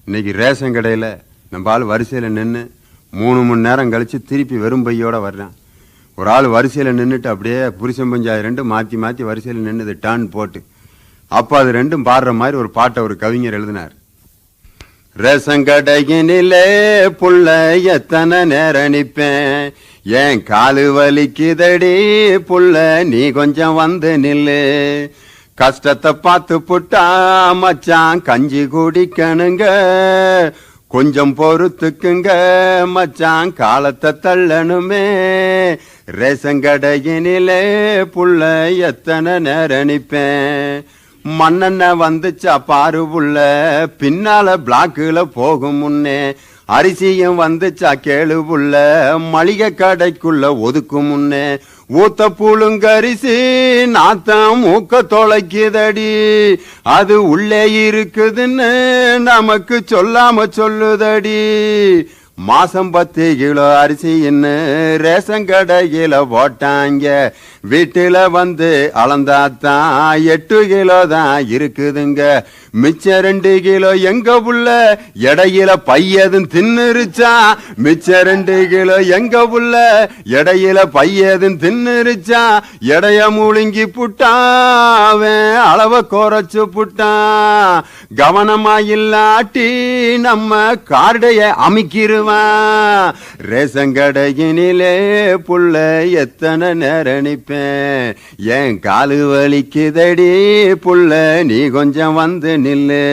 இன்னைக்கு ரேஷன் கடையில் நம்ம ஆள் வரிசையில் நின்று 3 மணி நேரம் கழித்து திருப்பி வெறும் பையோடு வர்றான். ஒரு ஆள் வரிசையில் நின்றுட்டு அப்படியே புருஷன் பஞ்சாயத்து ரெண்டும் மாற்றி மாற்றி வரிசையில் நின்றுது டர்ன் போட்டு. அப்போ அது ரெண்டும் பாடுற மாதிரி ஒரு பாட்டை ஒரு கவிஞர் எழுதினார். ரேஷன் கடையினிலே புள்ள எத்தனை நேரம் நிற்பேன், ஏன் காலு வலிக்குதடி புள்ள நீ கொஞ்சம் வந்து நில்லு, கஷ்டத்தை பார்த்து புட்டா மச்சான் கஞ்சி குடிக்கணுங்க, கொஞ்சம் பொறுத்துக்குங்க மச்சான் காலத்தை தள்ளணுமே, ரேஷன் கடையினிலே புள்ள எத்தனை நேரம் நிற்பேன், மண்ணெண்ண வந்துச்சா பாரு புள்ள பின்னால பிளாக்குல போகும் முன்னே, அரிசியும் வந்துச்சா கேளு புள்ள மளிகை கடைக்குள்ள ஒதுக்கும் முன்னே, ஊத்த புழுங்கரிசி நாத்தம் மூக்க தொலைக்குதடி, அது உள்ளே இருக்குதுன்னு நமக்கு சொல்லாம சொல்லுதடி, மாசம் 10 கிலோ அரிசின்னு ரேஷன் கடையில போட்டாங்க, வீட்டுல வந்து அளந்தாத்தான் 8 கிலோ தான் இருக்குதுங்க, மிச்சம் 2 கிலோ எங்க புள்ள எடையில பையதும் தின்னுருச்சா, மிச்சம் 2 கிலோ எங்க புள்ள எடையில பையதும் தின்னுருச்சா, எடைய முழுங்கி புட்டான் அளவை குறைச்சு புட்டான், கவனமா இல்லாட்டி நம்ம கார்டைய அமைக்கிருவான், ரேஷன் கடையினிலே புள்ள எத்தனை நேரம் நிற்பேன், ஏன் காலு வலிக்குதடி புள்ள நீ கொஞ்சம் வந்து நில்லு.